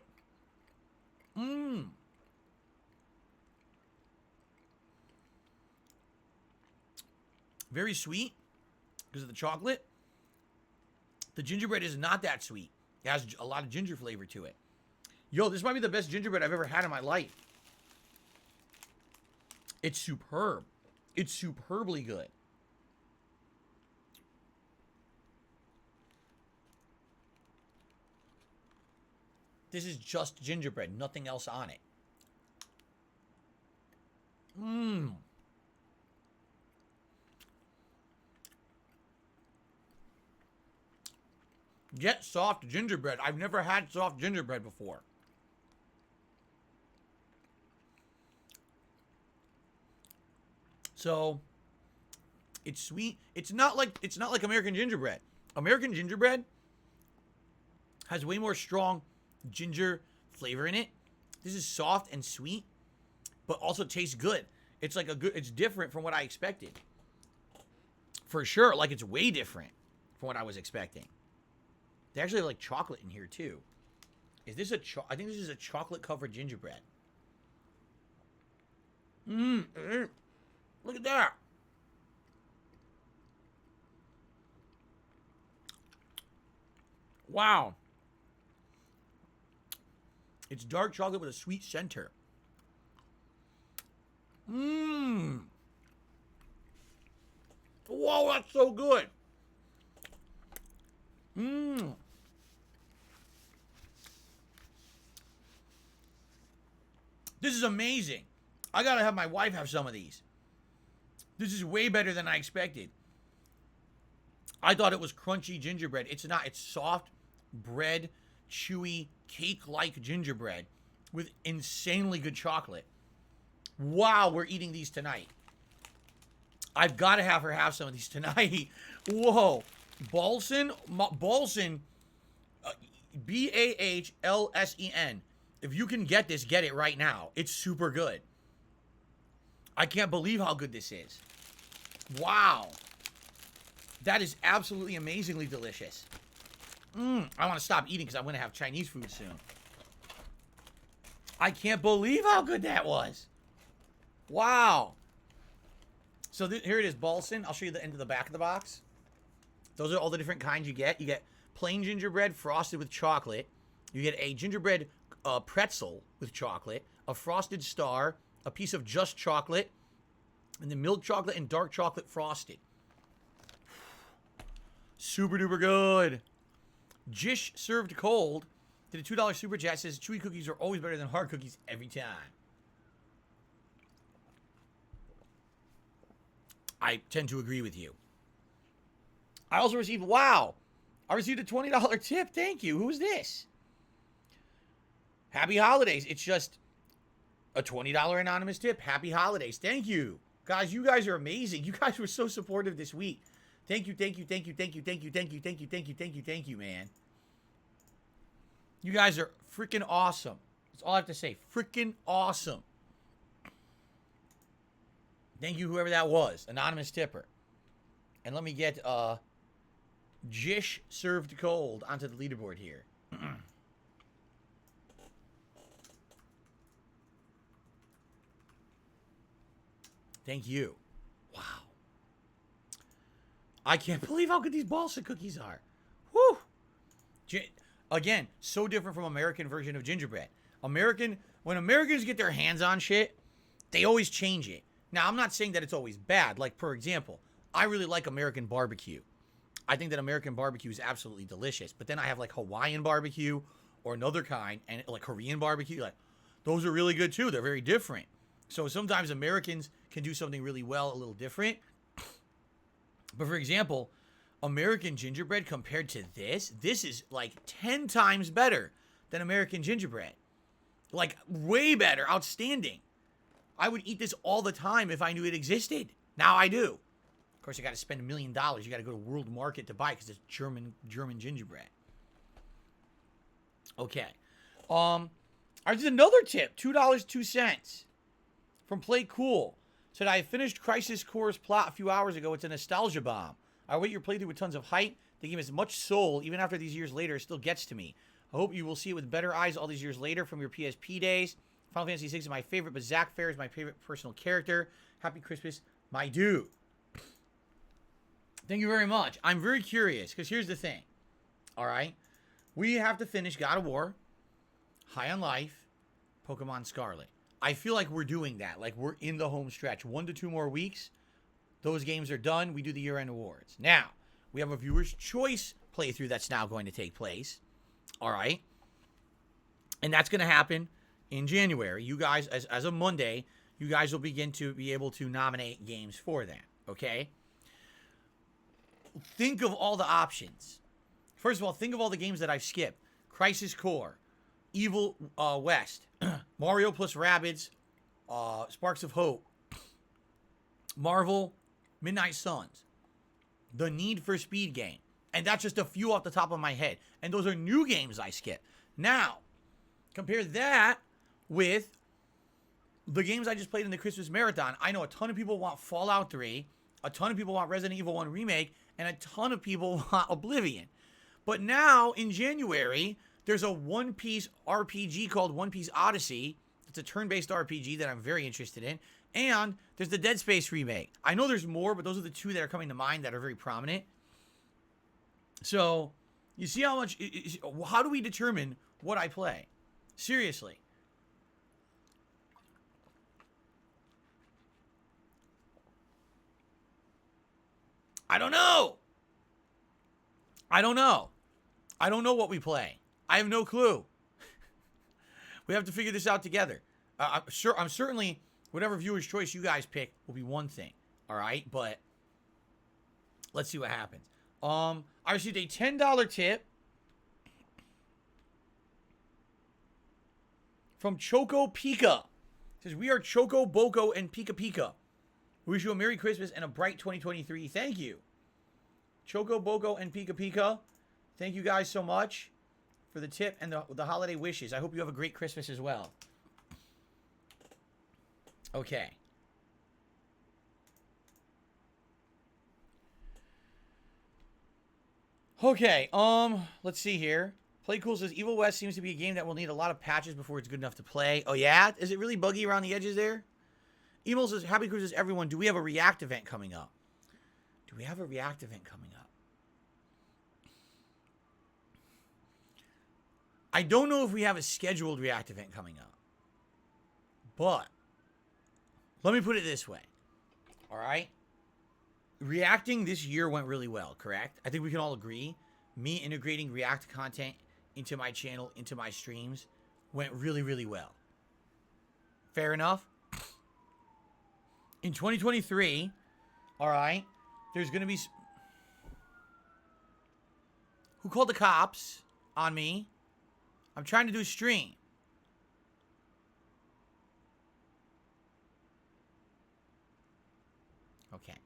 Very sweet because of the chocolate. The gingerbread is not that sweet. It has a lot of ginger flavor to it. Yo, this might be the best gingerbread I've ever had in my life. It's superb. It's superbly good. This is just gingerbread, nothing else on it. Get soft gingerbread. I've never had soft gingerbread before. So, it's sweet. It's not like American gingerbread. American gingerbread has way more strong ginger flavor in it. This is soft and sweet, but also tastes good. It's like it's different from what I expected. For sure, like it's way different from what I was expecting. They actually have like chocolate in here too. Is this I think this is a chocolate covered gingerbread. Look at that. Wow. It's dark chocolate with a sweet center. Whoa, that's so good. This is amazing. I gotta have my wife have some of these. This is way better than I expected. I thought it was crunchy gingerbread. It's not. It's soft bread, chewy, cake-like gingerbread with insanely good chocolate. Wow, we're eating these tonight. I've got to have her have some of these tonight. Whoa. Balsen, Bahlsen. If you can get this, get it right now. It's super good. I can't believe how good this is. Wow. That is absolutely amazingly delicious. I want to stop eating because I'm going to have Chinese food soon. I can't believe how good that was. Wow. So here it is, Balsen. I'll show you the end of the back of the box. Those are all the different kinds you get. You get plain gingerbread frosted with chocolate. You get a gingerbread pretzel with chocolate, a frosted star, a piece of just chocolate, and then milk chocolate and dark chocolate frosted. Super duper good. Jish served cold did a $2 super chat, says chewy cookies are always better than hard cookies every time. I tend to agree with you. I also received, wow, I received a $20 tip. Thank you. Who is this? Happy holidays. It's just a $20 anonymous tip. Happy holidays. Thank you. Guys, you guys are amazing. You guys were so supportive this week. Thank you, thank you, thank you, thank you, thank you, thank you, thank you, thank you, thank you, thank you, man. You guys are freaking awesome. That's all I have to say. Freaking awesome. Thank you, whoever that was. Anonymous tipper. And let me get Jish served cold onto the leaderboard here. Thank you. Wow. I can't believe how good these balsa cookies are. Whew. Again, so different from American version of gingerbread. When Americans get their hands on shit, they always change it. Now, I'm not saying that it's always bad. Like, for example, I really like American barbecue. I think that American barbecue is absolutely delicious. But then I have like Hawaiian barbecue or another kind, and like Korean barbecue. Like those are really good too. They're very different. So sometimes Americans can do something really well, a little different. But for example, American gingerbread compared to this is like 10 times better than American gingerbread. Like way better, outstanding. I would eat this all the time if I knew it existed. Now I do. Of course, you got to spend $1 million. You got to go to World Market to buy because it's German gingerbread. Okay. There's another tip. $2.02 from Play Cool. Said, I finished Crisis Core's plot a few hours ago. It's a nostalgia bomb. I await your playthrough with tons of hype. The game has much soul. Even after these years later, it still gets to me. I hope you will see it with better eyes all these years later from your PSP days. Final Fantasy VI is my favorite, but Zack Fair is my favorite personal character. Happy Christmas, my dude. Thank you very much. I'm very curious, because here's the thing. All right? We have to finish God of War, High on Life, Pokemon Scarlet. I feel like we're doing that. Like, we're in the home stretch. 1 to 2 more weeks. Those games are done. We do the year-end awards. Now, we have a viewer's choice playthrough that's now going to take place. All right? And that's going to happen in January. You guys, as of Monday, you guys will begin to be able to nominate games for that. Okay? Think of all the options. First of all, think of all the games that I've skipped. Crisis Core, Evil West, Mario plus Rabbids, Sparks of Hope, Marvel, Midnight Suns, The Need for Speed game. And that's just a few off the top of my head. And those are new games I skipped. Now, compare that with the games I just played in the Christmas Marathon. I know a ton of people want Fallout 3, a ton of people want Resident Evil 1 Remake, and a ton of people want Oblivion. But now, in January, there's a One Piece RPG called One Piece Odyssey. It's a turn-based RPG that I'm very interested in. And there's the Dead Space remake. I know there's more, but those are the two that are coming to mind that are very prominent. So, you see how much... How do we determine what I play? Seriously. I don't know. I don't know what we play. I have no clue. We have to figure this out together. I'm certainly, whatever viewer's choice you guys pick will be one thing. All right? But let's see what happens. I received a $10 tip from Choco Pika. It says, we are Choco, Boko, and Pika Pika. We wish you a Merry Christmas and a bright 2023. Thank you. Choco, Boko, and Pika Pika. Thank you guys so much for the tip and the holiday wishes. I hope you have a great Christmas as well. Okay. Okay, let's see here. Play Cool says, Evil West seems to be a game that will need a lot of patches before it's good enough to play. Oh, yeah? Is it really buggy around the edges there? Emo says, Happy Christmas, everyone. Do we have a React event coming up? Do we have a React event coming up? I don't know if we have a scheduled React event coming up. But, let me put it this way. All right? Reacting this year went really well, correct? I think we can all agree. Me integrating React content into my channel, into my streams, went really, really well. Fair enough? In 2023, all right, there's going to be... Who called the cops on me? I'm trying to do a stream. Okay.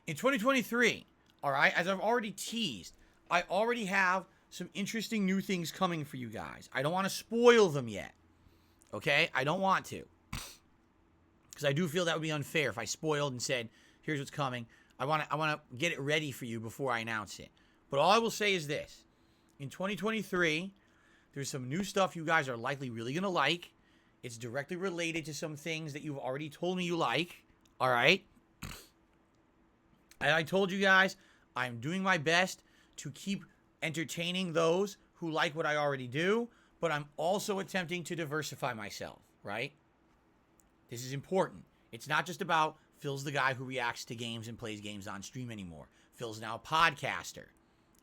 In 2023, all right, as I've already teased, I already have some interesting new things coming for you guys. I don't want to spoil them yet. Okay? I don't want to. Because I do feel that would be unfair if I spoiled and said, here's what's coming. I want to get it ready for you before I announce it. But all I will say is this. In 2023, there's some new stuff you guys are likely really going to like. It's directly related to some things that you've already told me you like. All right? And I told you guys, I'm doing my best to keep entertaining those who like what I already do, but I'm also attempting to diversify myself, right? This is important. It's not just about Phil's the guy who reacts to games and plays games on stream anymore. Phil's now a podcaster.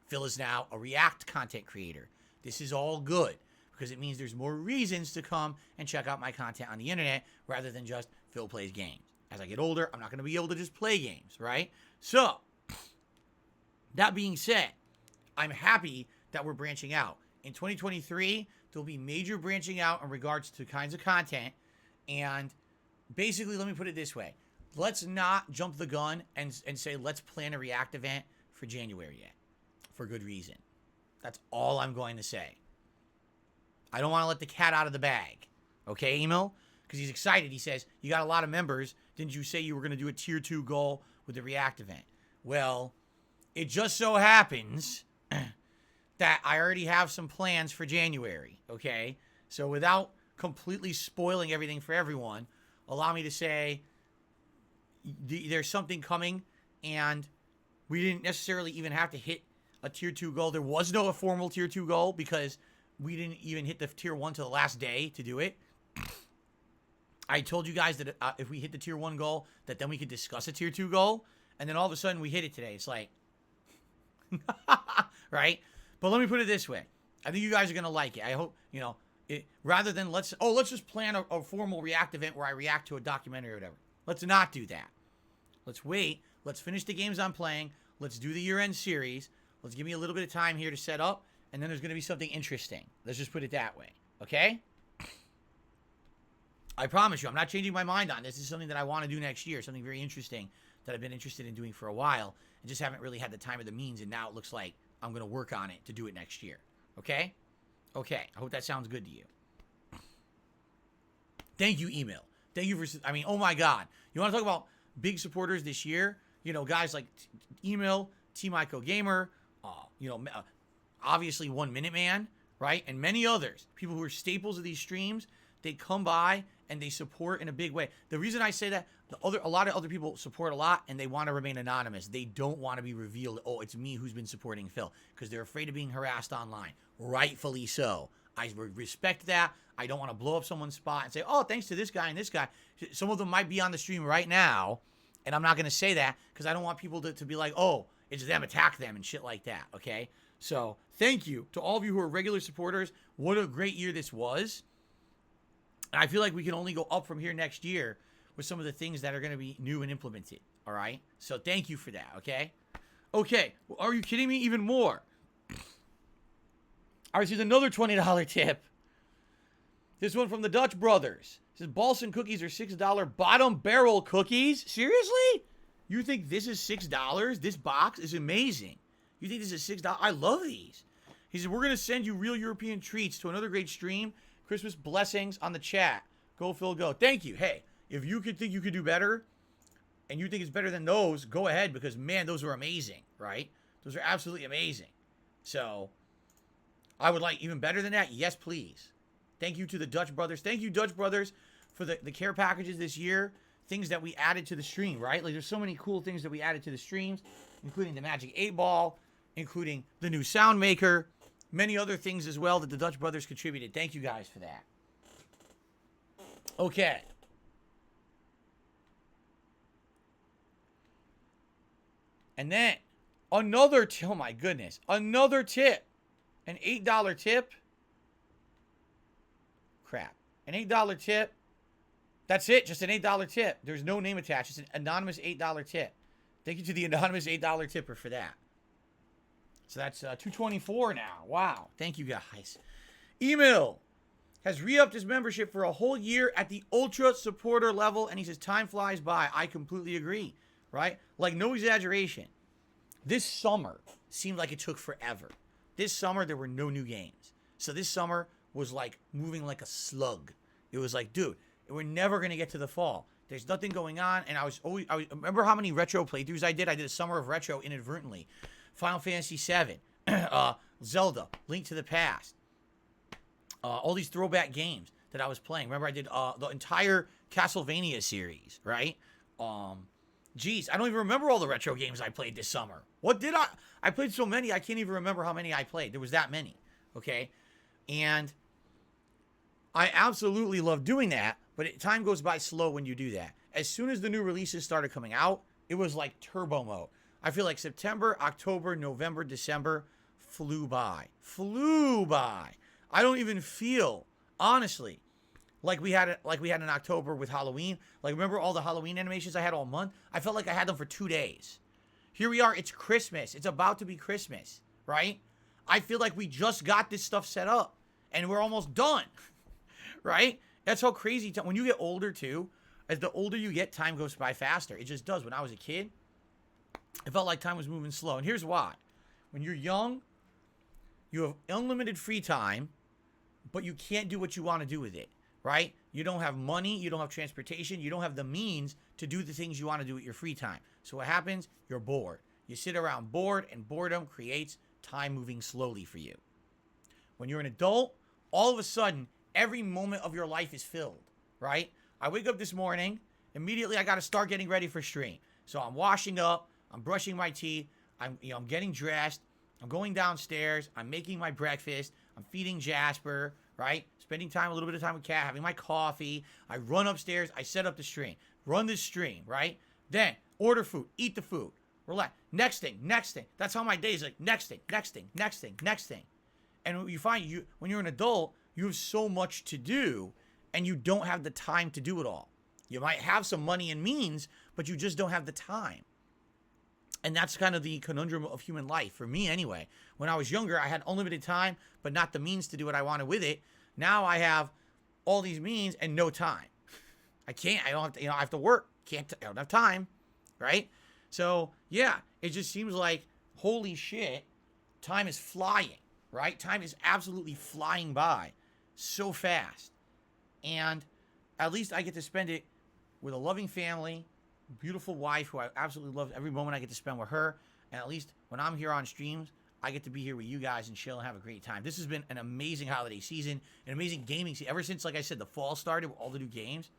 Phil is now a React content creator. This is all good because it means there's more reasons to come and check out my content on the internet rather than just Phil plays games. As I get older, I'm not going to be able to just play games, right? So, that being said, I'm happy that we're branching out. In 2023, there'll be major branching out in regards to kinds of content. And basically, let me put it this way. Let's not jump the gun and say, let's plan a React event for January yet. For good reason. That's all I'm going to say. I don't want to let the cat out of the bag. Okay, Emil? Because he's excited. He says, you got a lot of members. Didn't you say you were going to do a tier 2 goal with the React event? Well, it just so happens that I already have some plans for January. Okay? So without completely spoiling everything for everyone, allow me to say there's something coming, and we didn't necessarily even have to hit a tier 2 goal. There was no formal tier 2 goal because we didn't even hit the tier 1 till the last day to do it. I told you guys that if we hit the tier 1 goal, that then we could discuss a tier 2 goal. And then all of a sudden we hit it today. It's like, right? But let me put it this way. I think you guys are going to like it. I hope, rather than let's just plan a formal React event where I react to a documentary or whatever. Let's not do that. Let's wait. Let's finish the games I'm playing. Let's do the year-end series. Let's give me a little bit of time here to set up. And then there's going to be something interesting. Let's just put it that way. Okay? I promise you, I'm not changing my mind on this. This is something that I want to do next year. Something very interesting that I've been interested in doing for a while. And just haven't really had the time or the means. And now it looks like I'm going to work on it to do it next year. Okay? Okay. I hope that sounds good to you. Thank you, email. Thank you for, oh my God. You want to talk about big supporters this year? Guys like email, Team Ico Gamer, obviously 1 Minute Man, right? And many others. People who are staples of these streams, they come by and they support in a big way. The reason I say that, a lot of other people support a lot and they want to remain anonymous. They don't want to be revealed, oh, it's me who's been supporting Phil, because they're afraid of being harassed online. Rightfully so. I respect that. I don't want to blow up someone's spot and say, oh, thanks to this guy and this guy. Some of them might be on the stream right now, and I'm not going to say that because I don't want people to be like, oh, it's them, attack them and shit like that, okay? So thank you to all of you who are regular supporters. What a great year this was. And I feel like we can only go up from here next year with some of the things that are going to be new and implemented, all right? So thank you for that, okay? Okay, well, are you kidding me? Even more. All right, here's another $20 tip. This one from the Dutch Brothers. It says, Balsan cookies are $6 bottom barrel cookies? Seriously? You think this is $6? This box is amazing. You think this is $6? I love these. He said, we're going to send you real European treats to another great stream. Christmas blessings on the chat. Go, Phil, go. Thank you. Hey, if you could think you could do better and you think it's better than those, go ahead because, man, those are amazing, right? Those are absolutely amazing. So I would like even better than that. Yes, please. Thank you to the Dutch Brothers. Thank you, Dutch Brothers, for the care packages this year. Things that we added to the stream, right? Like, there's so many cool things that we added to the streams, including the Magic 8 Ball, including the new sound maker, many other things as well that the Dutch Brothers contributed. Thank you guys for that. Okay. And then another, oh my goodness, another tip. An $8 tip. Crap. An $8 tip. That's it. Just an $8 tip. There's no name attached. It's an anonymous $8 tip. Thank you to the anonymous $8 tipper for that. So that's $224 now. Wow. Thank you guys. Email has re-upped his membership for a whole year at the ultra supporter level. And he says, time flies by. I completely agree. Right? Like, no exaggeration. This summer seemed like it took forever. This summer, there were no new games. So this summer was like moving like a slug. It was like, dude, we're never going to get to the fall. There's nothing going on. And I remember how many retro playthroughs I did. I did a summer of retro inadvertently. Final Fantasy VII, Zelda, Link to the Past, all these throwback games that I was playing. Remember, I did the entire Castlevania series, right? Geez, I don't even remember all the retro games I played this summer. What did I? I played so many, I can't even remember how many I played. There was that many, okay? And I absolutely love doing that, but time goes by slow when you do that. as soon as the new releases started coming out, it was like turbo mode. I feel like September, October, November, December flew by. Flew by. I don't even feel, honestly, like we had in October with Halloween. Like, remember all the Halloween animations I had all month? I felt like I had them for 2 days. Here we are. It's Christmas. It's about to be Christmas, right? I feel like we just got this stuff set up and we're almost done, right? That's how crazy. When you get older, too, as the older you get, time goes by faster. It just does. When I was a kid, it felt like time was moving slow. And here's why. When you're young, you have unlimited free time, but you can't do what you want to do with it, right? You don't have money. You don't have transportation. You don't have the means to do the things you want to do with your free time. So what happens? You're bored. You sit around bored, and boredom creates time moving slowly for you. When you're an adult, all of a sudden, every moment of your life is filled, right? I wake up this morning, immediately I got to start getting ready for stream. So I'm washing up, I'm brushing my teeth, I'm getting dressed, I'm going downstairs, I'm making my breakfast, I'm feeding Jasper, right? Spending time, a little bit of time with Kat, having my coffee. I run upstairs, I set up the stream, run this stream, right? Then order food, eat the food, relax. Next thing. That's how my day is, like next thing. And you find when you're an adult, you have so much to do and you don't have the time to do it all. You might have some money and means, but you just don't have the time. And that's kind of the conundrum of human life, for me anyway. When I was younger, I had unlimited time, but not the means to do what I wanted with it. Now I have all these means and no time. I don't have to, I have to work. I don't have time, right? So, yeah, it just seems like, holy shit, time is flying, right? Time is absolutely flying by so fast. And at least I get to spend it with a loving family, beautiful wife who I absolutely love every moment I get to spend with her. And at least when I'm here on streams, I get to be here with you guys and chill and have a great time. This has been an amazing holiday season, an amazing gaming season. Ever since, like I said, the fall started with all the new games.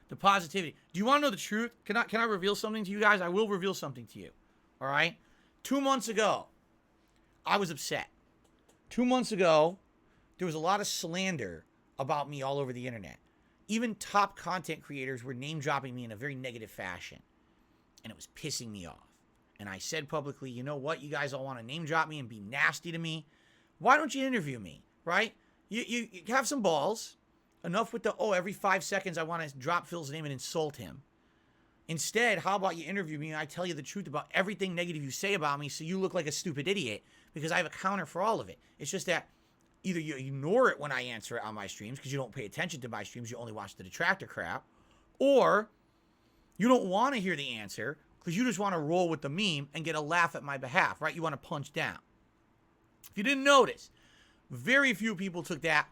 The positivity. Do you want to know the truth? Can I reveal something to you guys? I will reveal something to you. All right? 2 months ago, I was upset. 2 months ago, there was a lot of slander about me all over the internet. Even top content creators were name dropping me in a very negative fashion. And it was pissing me off. And I said publicly, you know what? You guys all want to name drop me and be nasty to me. Why don't you interview me, right? You have some balls. Enough with the, every 5 seconds I want to drop Phil's name and insult him. Instead, how about you interview me and I tell you the truth about everything negative you say about me so you look like a stupid idiot, because I have a counter for all of it. It's just that either you ignore it when I answer it on my streams because you don't pay attention to my streams, you only watch the detractor crap, or you don't want to hear the answer because you just want to roll with the meme and get a laugh at my behalf, right? You want to punch down. If you didn't notice, very few people took that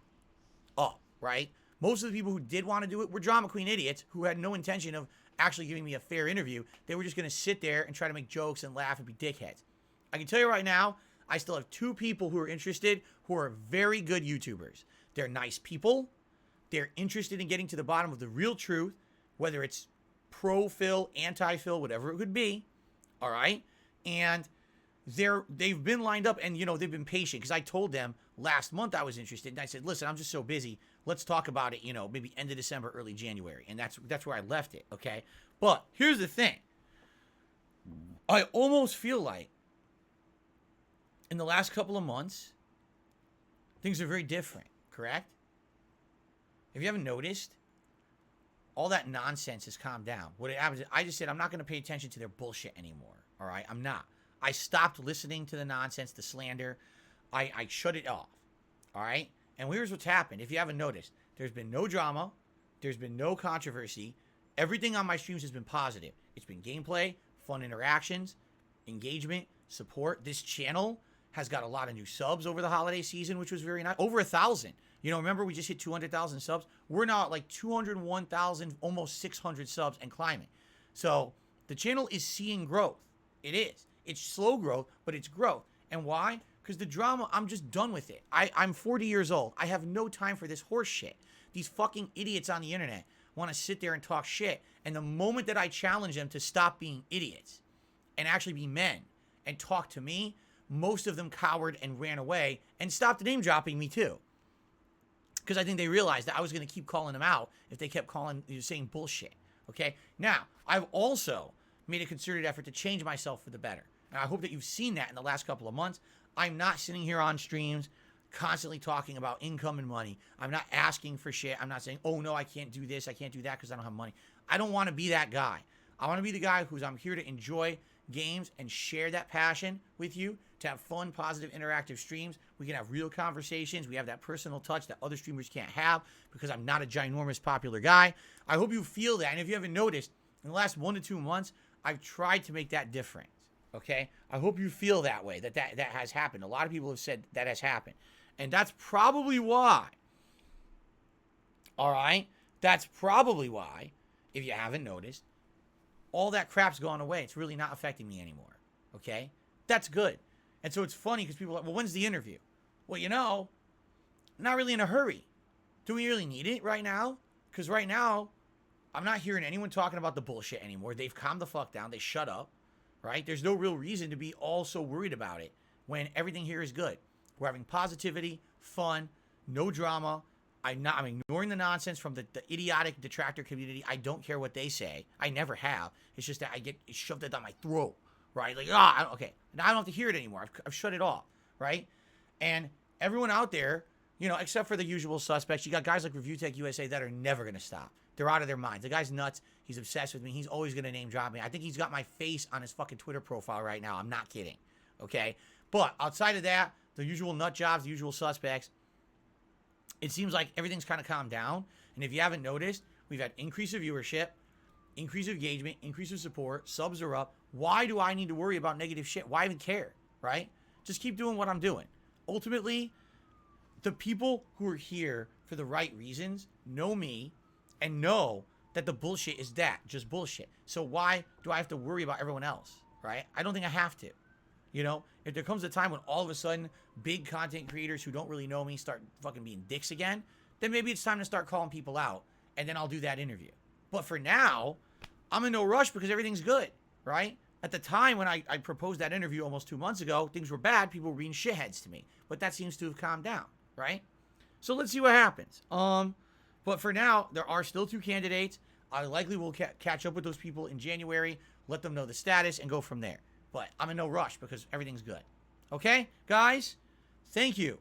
up, right? Most of the people who did want to do it were drama queen idiots who had no intention of actually giving me a fair interview. They were just going to sit there and try to make jokes and laugh and be dickheads. I can tell you right now, I still have 2 people who are interested who are very good YouTubers. They're nice people. They're interested in getting to the bottom of the real truth, whether it's pro-Phil, anti-Phil, whatever it could be. All right? And they've been lined up and, they've been patient because I told them last month I was interested. And I said, listen, I'm just so busy. Let's talk about it, maybe end of December, early January. And that's where I left it, okay? But here's the thing. I almost feel like in the last couple of months, things are very different, correct? If you haven't noticed, all that nonsense has calmed down. What happens is I just said I'm not going to pay attention to their bullshit anymore, all right? I'm not. I stopped listening to the nonsense, the slander. I shut it off, all right? And here's what's happened. If you haven't noticed, there's been no drama. There's been no controversy. Everything on my streams has been positive. It's been gameplay, fun interactions, engagement, support. This channel has got a lot of new subs over the holiday season, which was very nice. Over 1,000. Remember we just hit 200,000 subs? We're now at like 201,000, almost 600 subs and climbing. So the channel is seeing growth. It is. It's slow growth, but it's growth. And why? Because the drama, I'm just done with it. I'm 40 years old. I have no time for this horse shit. These fucking idiots on the internet want to sit there and talk shit. And the moment that I challenge them to stop being idiots and actually be men and talk to me, most of them cowered and ran away and stopped name dropping me too. because I think they realized that I was going to keep calling them out if they kept saying bullshit. Okay? Now, I've also made a concerted effort to change myself for the better. And I hope that you've seen that in the last couple of months. I'm not sitting here on streams constantly talking about income and money. I'm not asking for shit. I'm not saying, oh no, I can't do this, I can't do that because I don't have money. I don't want to be that guy. I want to be the guy I'm here to enjoy games and share that passion with you, to have fun, positive, interactive streams. We can have real conversations. We have that personal touch that other streamers can't have because I'm not a ginormous popular guy. I hope you feel that. And if you haven't noticed, in the last 1 to 2 months, I've tried to make that difference. Okay? I hope you feel that way, that has happened. A lot of people have said that has happened. And that's probably why. All right? That's probably why, if you haven't noticed, all that crap's gone away. It's really not affecting me anymore. Okay? That's good. And so it's funny because people are like, well, when's the interview? Well, not really in a hurry. Do we really need it right now? Because right now, I'm not hearing anyone talking about the bullshit anymore. They've calmed the fuck down. They shut up. Right? There's no real reason to be all so worried about it when everything here is good. We're having positivity, fun, no drama. I'm ignoring the nonsense from the idiotic detractor community. I don't care what they say. I never have. It's just that I get shoved it down my throat, right? Like, okay. Now I don't have to hear it anymore. I've shut it off, right? And everyone out there, except for the usual suspects, you got guys like Review Tech USA that are never going to stop. They're out of their minds. The guy's nuts. He's obsessed with me. He's always going to name drop me. I think he's got my face on his fucking Twitter profile right now. I'm not kidding, okay? But outside of that, the usual nut jobs, the usual suspects, it seems like everything's kind of calmed down. And if you haven't noticed, we've had increase of viewership, increase of engagement, increase of support, subs are up. Why do I need to worry about negative shit? Why even care, right? Just keep doing what I'm doing. Ultimately, the people who are here for the right reasons know me and know that the bullshit is just bullshit. So why do I have to worry about everyone else, right? I don't think I have to. If there comes a time when all of a sudden big content creators who don't really know me start fucking being dicks again, then maybe it's time to start calling people out, and then I'll do that interview. But for now, I'm in no rush because everything's good, right? At the time when I proposed that interview almost 2 months ago, things were bad. People were being shitheads to me. But that seems to have calmed down, right? So let's see what happens. But for now, there are still 2 candidates. I likely will catch up with those people in January, let them know the status, and go from there. But I'm in no rush because everything's good. Okay, guys? Thank you.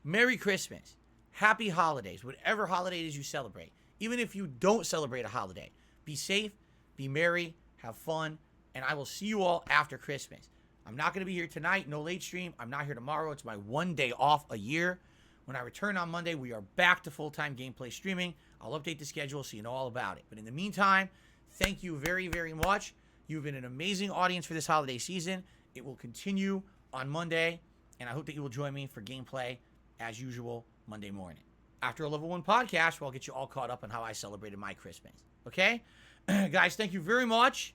Merry Christmas. Happy holidays. Whatever holiday it is you celebrate. Even if you don't celebrate a holiday. Be safe, be merry, have fun, and I will see you all after Christmas. I'm not going to be here tonight. No late stream. I'm not here tomorrow. It's my 1 day off a year. When I return on Monday, we are back to full-time gameplay streaming. I'll update the schedule so you know all about it. But in the meantime, thank you very, very much. You've been an amazing audience for this holiday season. It will continue on Monday, and I hope that you will join me for gameplay, as usual, Monday morning. After a Level 1 podcast, where I'll get you all caught up on how I celebrated my Christmas. Okay? Guys, thank you very much.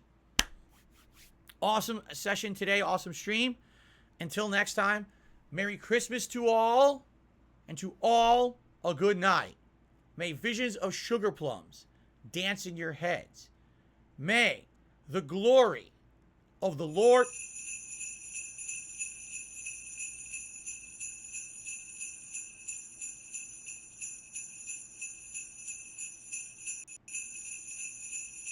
Awesome session today. Awesome stream. Until next time, Merry Christmas to all, and to all, a good night. May visions of sugar plums dance in your heads. May the glory of the Lord